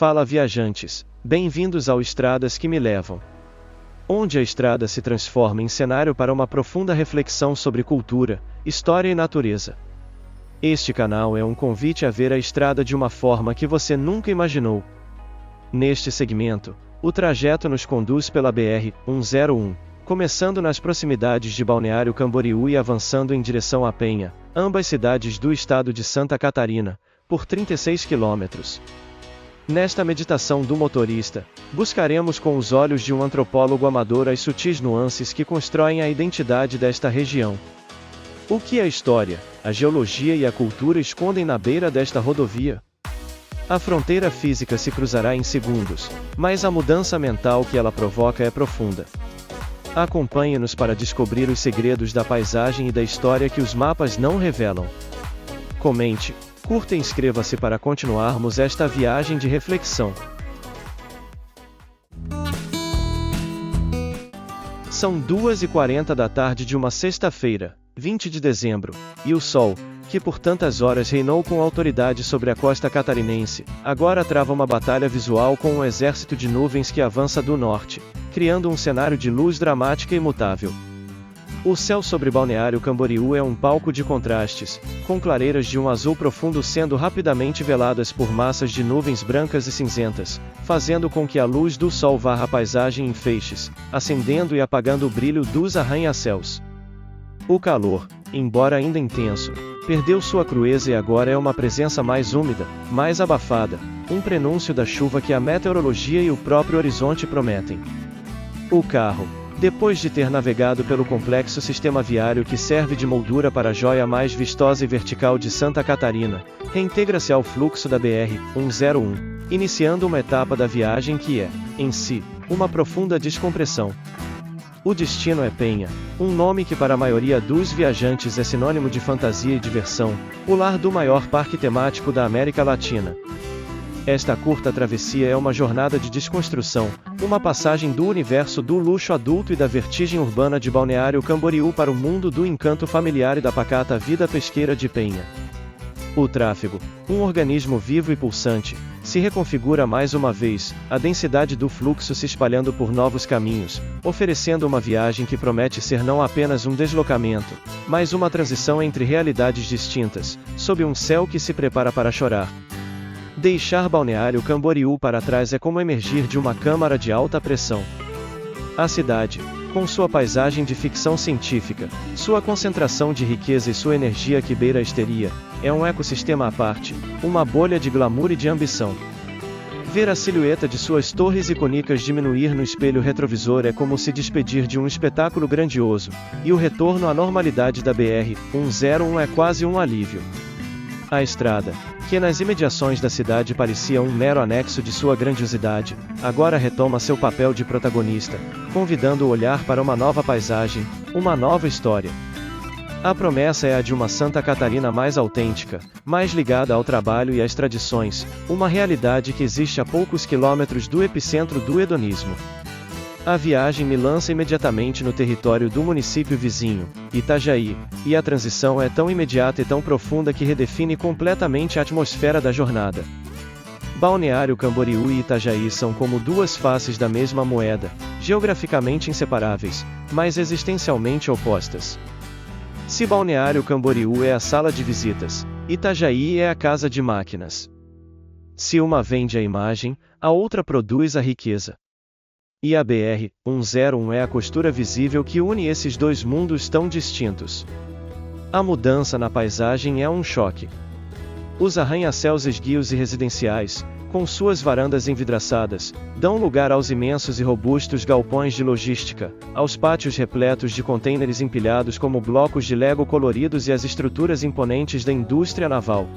Fala viajantes, bem-vindos ao Estradas que me levam. Onde a estrada se transforma em cenário para uma profunda reflexão sobre cultura, história e natureza. Este canal é um convite a ver a estrada de uma forma que você nunca imaginou. Neste segmento, o trajeto nos conduz pela BR-101, começando nas proximidades de Balneário Camboriú e avançando em direção a Penha, ambas cidades do estado de Santa Catarina, por 36 quilômetros. Nesta meditação do motorista, buscaremos com os olhos de um antropólogo amador as sutis nuances que constroem a identidade desta região. O que a história, a geologia e a cultura escondem na beira desta rodovia? A fronteira física se cruzará em segundos, mas a mudança mental que ela provoca é profunda. Acompanhe-nos para descobrir os segredos da paisagem e da história que os mapas não revelam. Comente, curta e inscreva-se para continuarmos esta viagem de reflexão. São 2h40 da tarde de uma sexta-feira, 20 de dezembro, e o sol, que por tantas horas reinou com autoridade sobre a costa catarinense, agora trava uma batalha visual com um exército de nuvens que avança do norte, criando um cenário de luz dramática e imutável. O céu sobre Balneário Camboriú é um palco de contrastes, com clareiras de um azul profundo sendo rapidamente veladas por massas de nuvens brancas e cinzentas, fazendo com que a luz do sol varra a paisagem em feixes, acendendo e apagando o brilho dos arranha-céus. O calor, embora ainda intenso, perdeu sua crueza e agora é uma presença mais úmida, mais abafada, um prenúncio da chuva que a meteorologia e o próprio horizonte prometem. O carro, depois de ter navegado pelo complexo sistema viário que serve de moldura para a joia mais vistosa e vertical de Santa Catarina, reintegra-se ao fluxo da BR-101, iniciando uma etapa da viagem que é, em si, uma profunda descompressão. O destino é Penha, um nome que para a maioria dos viajantes é sinônimo de fantasia e diversão, o lar do maior parque temático da América Latina. Esta curta travessia é uma jornada de desconstrução, uma passagem do universo do luxo adulto e da vertigem urbana de Balneário Camboriú para o mundo do encanto familiar e da pacata vida pesqueira de Penha. O tráfego, um organismo vivo e pulsante, se reconfigura mais uma vez, a densidade do fluxo se espalhando por novos caminhos, oferecendo uma viagem que promete ser não apenas um deslocamento, mas uma transição entre realidades distintas, sob um céu que se prepara para chorar. Deixar Balneário Camboriú para trás é como emergir de uma câmara de alta pressão. A cidade, com sua paisagem de ficção científica, sua concentração de riqueza e sua energia que beira a histeria, é um ecossistema à parte, uma bolha de glamour e de ambição. Ver a silhueta de suas torres icônicas diminuir no espelho retrovisor é como se despedir de um espetáculo grandioso, e o retorno à normalidade da BR-101 é quase um alívio. A estrada, que nas imediações da cidade parecia um mero anexo de sua grandiosidade, agora retoma seu papel de protagonista, convidando o olhar para uma nova paisagem, uma nova história. A promessa é a de uma Santa Catarina mais autêntica, mais ligada ao trabalho e às tradições, uma realidade que existe a poucos quilômetros do epicentro do hedonismo. A viagem me lança imediatamente no território do município vizinho, Itajaí, e a transição é tão imediata e tão profunda que redefine completamente a atmosfera da jornada. Balneário Camboriú e Itajaí são como duas faces da mesma moeda, geograficamente inseparáveis, mas existencialmente opostas. Se Balneário Camboriú é a sala de visitas, Itajaí é a casa de máquinas. Se uma vende a imagem, a outra produz a riqueza. E a BR-101 é a costura visível que une esses dois mundos tão distintos. A mudança na paisagem é um choque. Os arranha-céus esguios e residenciais, com suas varandas envidraçadas, dão lugar aos imensos e robustos galpões de logística, aos pátios repletos de contêineres empilhados como blocos de Lego coloridos e às estruturas imponentes da indústria naval.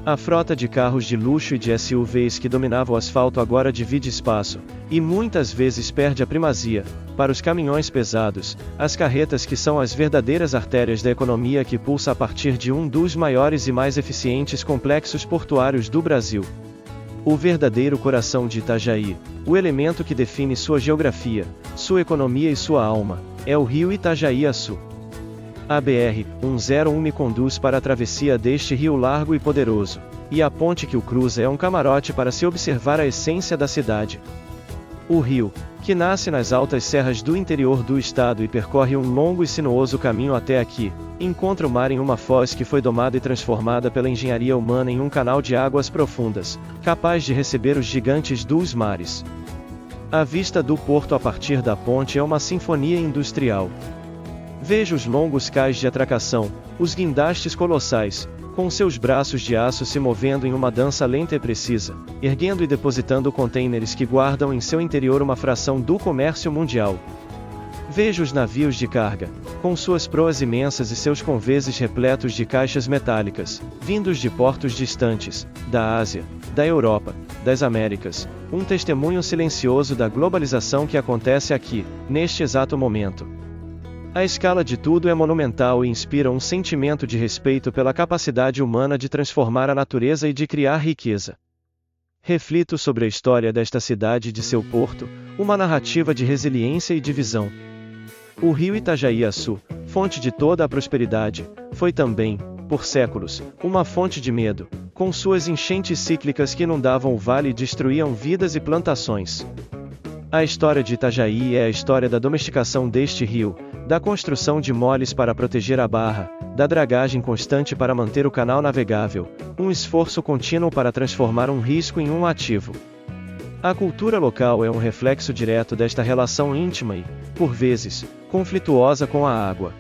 A frota de carros de luxo e de SUVs que dominava o asfalto agora divide espaço, e muitas vezes perde a primazia, para os caminhões pesados, as carretas que são as verdadeiras artérias da economia que pulsa a partir de um dos maiores e mais eficientes complexos portuários do Brasil. O verdadeiro coração de Itajaí, o elemento que define sua geografia, sua economia e sua alma, é o rio Itajaí-Açu. A BR-101 me conduz para a travessia deste rio largo e poderoso, e a ponte que o cruza é um camarote para se observar a essência da cidade. O rio, que nasce nas altas serras do interior do estado e percorre um longo e sinuoso caminho até aqui, encontra o mar em uma foz que foi domada e transformada pela engenharia humana em um canal de águas profundas, capaz de receber os gigantes dos mares. A vista do porto a partir da ponte é uma sinfonia industrial. Veja os longos cais de atracação, os guindastes colossais, com seus braços de aço se movendo em uma dança lenta e precisa, erguendo e depositando contêineres que guardam em seu interior uma fração do comércio mundial. Veja os navios de carga, com suas proas imensas e seus conveses repletos de caixas metálicas, vindos de portos distantes, da Ásia, da Europa, das Américas, um testemunho silencioso da globalização que acontece aqui, neste exato momento. A escala de tudo é monumental e inspira um sentimento de respeito pela capacidade humana de transformar a natureza e de criar riqueza. Reflito sobre a história desta cidade e de seu porto, uma narrativa de resiliência e de visão. O rio Itajaí-Açu, fonte de toda a prosperidade, foi também, por séculos, uma fonte de medo, com suas enchentes cíclicas que inundavam o vale e destruíam vidas e plantações. A história de Itajaí é a história da domesticação deste rio, da construção de moles para proteger a barra, da dragagem constante para manter o canal navegável, um esforço contínuo para transformar um risco em um ativo. A cultura local é um reflexo direto desta relação íntima e, por vezes, conflituosa com a água.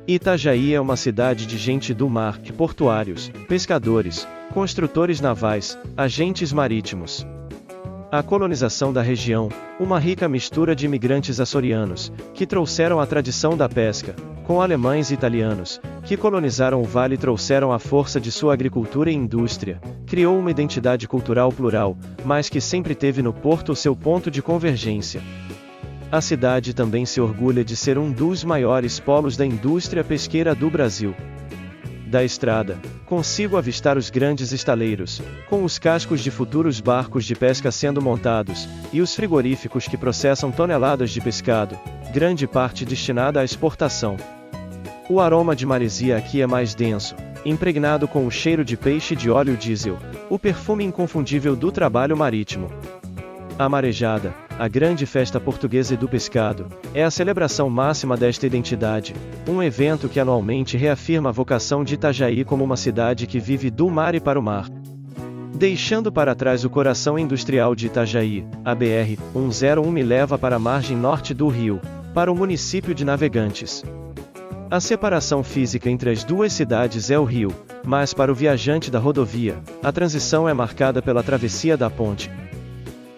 Itajaí é uma cidade de gente do mar, portuários, pescadores, construtores navais, agentes marítimos. A colonização da região, uma rica mistura de imigrantes açorianos, que trouxeram a tradição da pesca, com alemães e italianos, que colonizaram o vale e trouxeram a força de sua agricultura e indústria, criou uma identidade cultural plural, mas que sempre teve no porto o seu ponto de convergência. A cidade também se orgulha de ser um dos maiores polos da indústria pesqueira do Brasil. Da estrada, consigo avistar os grandes estaleiros, com os cascos de futuros barcos de pesca sendo montados, e os frigoríficos que processam toneladas de pescado, grande parte destinada à exportação. O aroma de maresia aqui é mais denso, impregnado com o cheiro de peixe e de óleo diesel, o perfume inconfundível do trabalho marítimo. A marejada, a grande festa portuguesa e do pescado, é a celebração máxima desta identidade, um evento que anualmente reafirma a vocação de Itajaí como uma cidade que vive do mar e para o mar. Deixando para trás o coração industrial de Itajaí, a BR-101 me leva para a margem norte do rio, para o município de Navegantes. A separação física entre as duas cidades é o rio, mas para o viajante da rodovia, a transição é marcada pela travessia da ponte.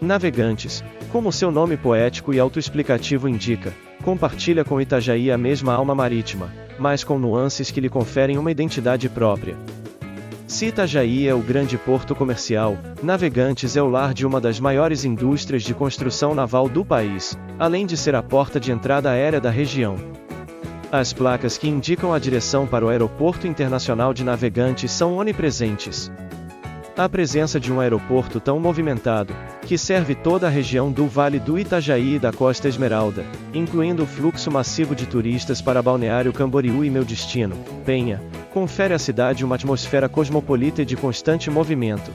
Navegantes, como seu nome poético e autoexplicativo indica, compartilha com Itajaí a mesma alma marítima, mas com nuances que lhe conferem uma identidade própria. Se Itajaí é o grande porto comercial, Navegantes é o lar de uma das maiores indústrias de construção naval do país, além de ser a porta de entrada aérea da região. As placas que indicam a direção para o Aeroporto Internacional de Navegantes são onipresentes. A presença de um aeroporto tão movimentado, que serve toda a região do Vale do Itajaí e da Costa Esmeralda, incluindo o fluxo massivo de turistas para Balneário Camboriú e Meu Destino, Penha, confere à cidade uma atmosfera cosmopolita e de constante movimento.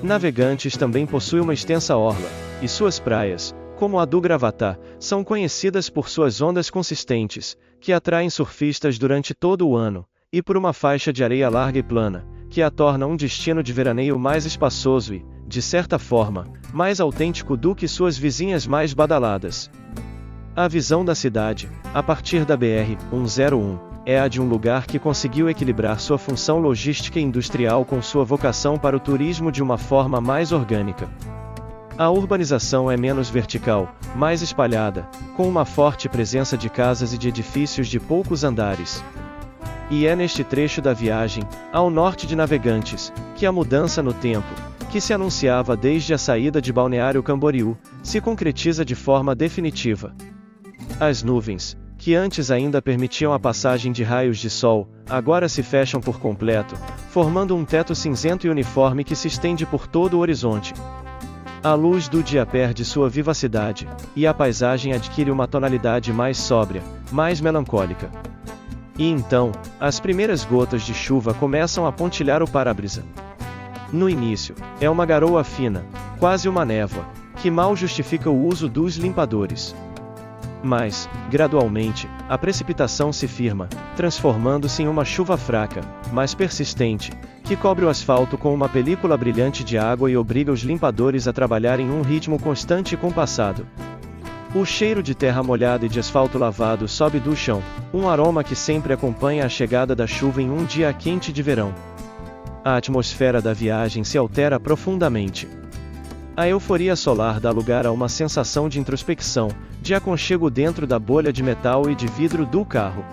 Navegantes também possui uma extensa orla, e suas praias, como a do Gravatá, são conhecidas por suas ondas consistentes, que atraem surfistas durante todo o ano, e por uma faixa de areia larga e plana, que a torna um destino de veraneio mais espaçoso e, de certa forma, mais autêntico do que suas vizinhas mais badaladas. A visão da cidade, a partir da BR-101, é a de um lugar que conseguiu equilibrar sua função logística e industrial com sua vocação para o turismo de uma forma mais orgânica. A urbanização é menos vertical, mais espalhada, com uma forte presença de casas e de edifícios de poucos andares. E é neste trecho da viagem, ao norte de Navegantes, que a mudança no tempo, que se anunciava desde a saída de Balneário Camboriú, se concretiza de forma definitiva. As nuvens, que antes ainda permitiam a passagem de raios de sol, agora se fecham por completo, formando um teto cinzento e uniforme que se estende por todo o horizonte. A luz do dia perde sua vivacidade, e a paisagem adquire uma tonalidade mais sóbria, mais melancólica. E então, as primeiras gotas de chuva começam a pontilhar o para-brisa. No início, é uma garoa fina, quase uma névoa, que mal justifica o uso dos limpadores. Mas, gradualmente, a precipitação se firma, transformando-se em uma chuva fraca, mas persistente, que cobre o asfalto com uma película brilhante de água e obriga os limpadores a trabalhar em um ritmo constante e compassado. O cheiro de terra molhada e de asfalto lavado sobe do chão, um aroma que sempre acompanha a chegada da chuva em um dia quente de verão. A atmosfera da viagem se altera profundamente. A euforia solar dá lugar a uma sensação de introspecção, de aconchego dentro da bolha de metal e de vidro do carro.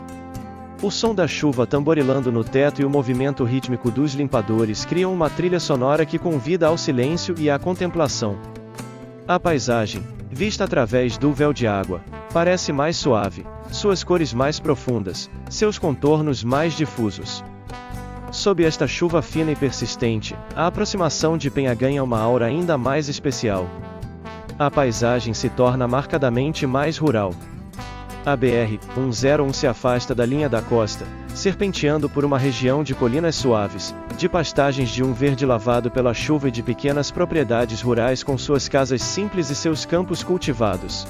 O som da chuva tamborilando no teto e o movimento rítmico dos limpadores criam uma trilha sonora que convida ao silêncio e à contemplação. A paisagem, vista através do véu de água, parece mais suave, suas cores mais profundas, seus contornos mais difusos. Sob esta chuva fina e persistente, a aproximação de Penha ganha uma aura ainda mais especial. A paisagem se torna marcadamente mais rural. A BR-101 se afasta da linha da costa, serpenteando por uma região de colinas suaves, de pastagens de um verde lavado pela chuva e de pequenas propriedades rurais com suas casas simples e seus campos cultivados.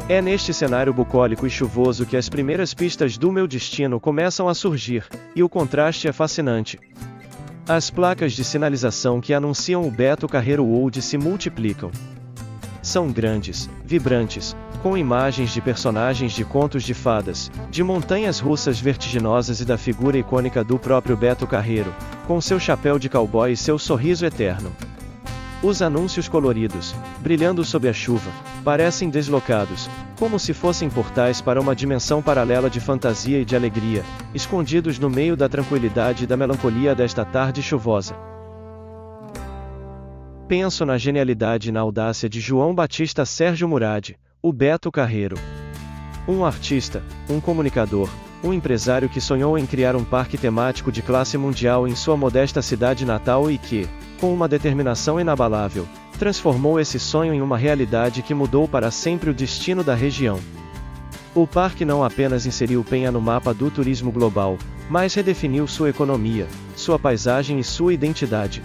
É neste cenário bucólico e chuvoso que as primeiras pistas do meu destino começam a surgir, e o contraste é fascinante. As placas de sinalização que anunciam o Beto Carreiro World se multiplicam. São grandes, vibrantes, com imagens de personagens de contos de fadas, de montanhas russas vertiginosas e da figura icônica do próprio Beto Carreiro, com seu chapéu de cowboy e seu sorriso eterno. Os anúncios coloridos, brilhando sob a chuva, parecem deslocados, como se fossem portais para uma dimensão paralela de fantasia e de alegria, escondidos no meio da tranquilidade e da melancolia desta tarde chuvosa. Penso na genialidade e na audácia de João Batista Sérgio Murad, o Beto Carreiro. Um artista, um comunicador, um empresário que sonhou em criar um parque temático de classe mundial em sua modesta cidade natal e que, com uma determinação inabalável, transformou esse sonho em uma realidade que mudou para sempre o destino da região. O parque não apenas inseriu Penha no mapa do turismo global, mas redefiniu sua economia, sua paisagem e sua identidade.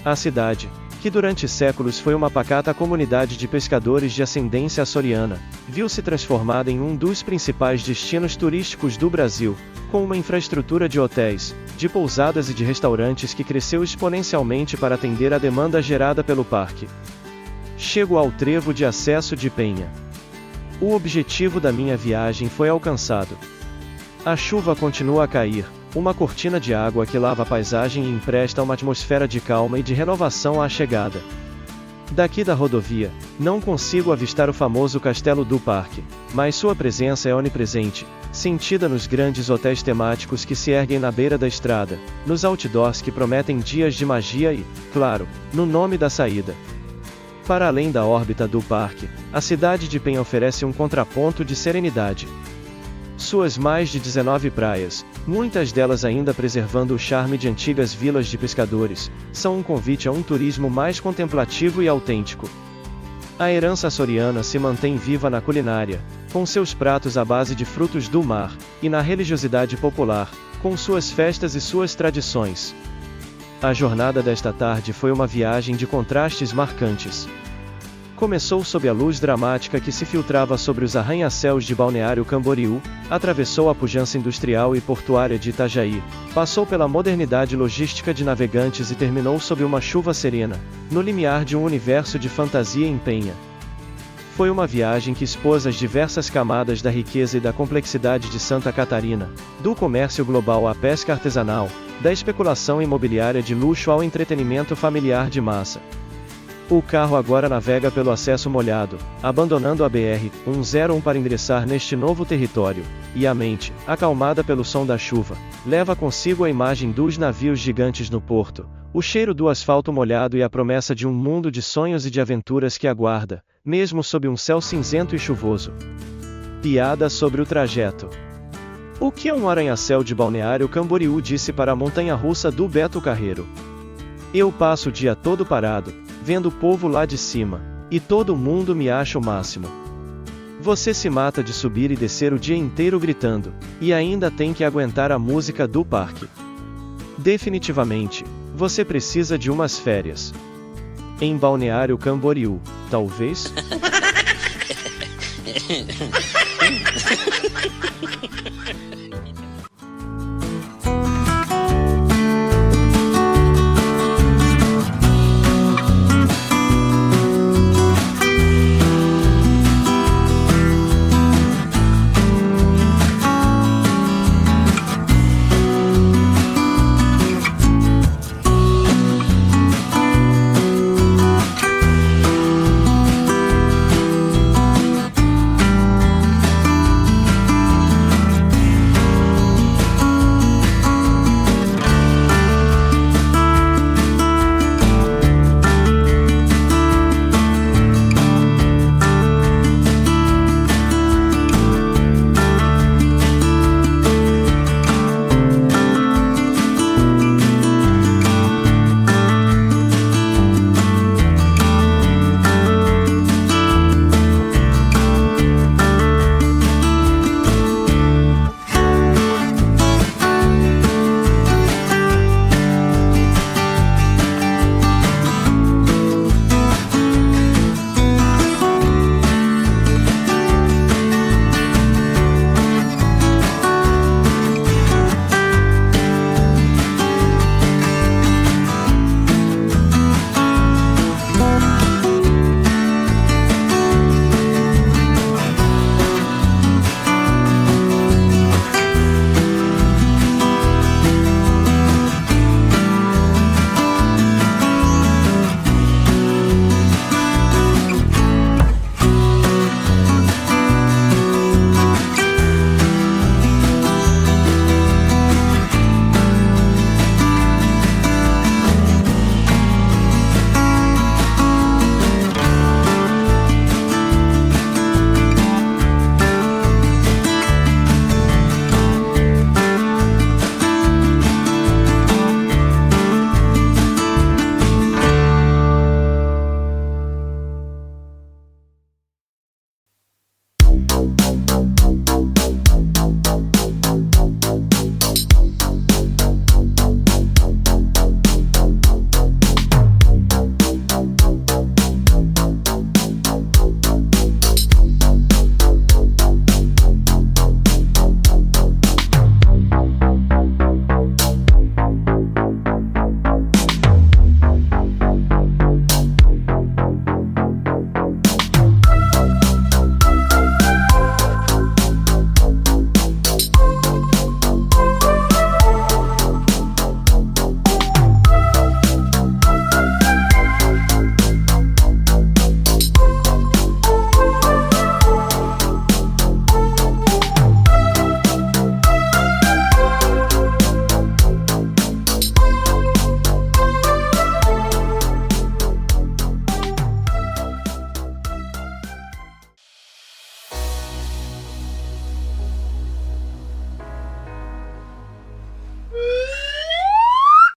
A cidade, que durante séculos foi uma pacata comunidade de pescadores de ascendência açoriana, viu-se transformada em um dos principais destinos turísticos do Brasil, com uma infraestrutura de hotéis, de pousadas e de restaurantes que cresceu exponencialmente para atender a demanda gerada pelo parque. Chego ao trevo de acesso de Penha. O objetivo da minha viagem foi alcançado. A chuva continua a cair, uma cortina de água que lava a paisagem e empresta uma atmosfera de calma e de renovação à chegada. Daqui da rodovia, não consigo avistar o famoso castelo do parque, mas sua presença é onipresente, sentida nos grandes hotéis temáticos que se erguem na beira da estrada, nos outdoors que prometem dias de magia e, claro, no nome da saída. Para além da órbita do parque, a cidade de Penha oferece um contraponto de serenidade. Suas mais de 19 praias, muitas delas ainda preservando o charme de antigas vilas de pescadores, são um convite a um turismo mais contemplativo e autêntico. A herança açoriana se mantém viva na culinária, com seus pratos à base de frutos do mar, e na religiosidade popular, com suas festas e suas tradições. A jornada desta tarde foi uma viagem de contrastes marcantes. Começou sob a luz dramática que se filtrava sobre os arranha-céus de Balneário Camboriú, atravessou a pujança industrial e portuária de Itajaí, passou pela modernidade logística de Navegantes e terminou sob uma chuva serena, no limiar de um universo de fantasia em Penha. Foi uma viagem que expôs as diversas camadas da riqueza e da complexidade de Santa Catarina, do comércio global à pesca artesanal, da especulação imobiliária de luxo ao entretenimento familiar de massa. O carro agora navega pelo acesso molhado, abandonando a BR-101 para ingressar neste novo território, e a mente, acalmada pelo som da chuva, leva consigo a imagem dos navios gigantes no porto, o cheiro do asfalto molhado e a promessa de um mundo de sonhos e de aventuras que aguarda, mesmo sob um céu cinzento e chuvoso. Piada sobre o trajeto. O que um arranha-céu de Balneário Camboriú disse para a montanha-russa do Beto Carreiro? Eu passo o dia todo parado, vendo o povo lá de cima, e todo mundo me acha o máximo. Você se mata de subir e descer o dia inteiro gritando, e ainda tem que aguentar a música do parque. Definitivamente, Você precisa de umas férias. Em Balneário Camboriú, talvez?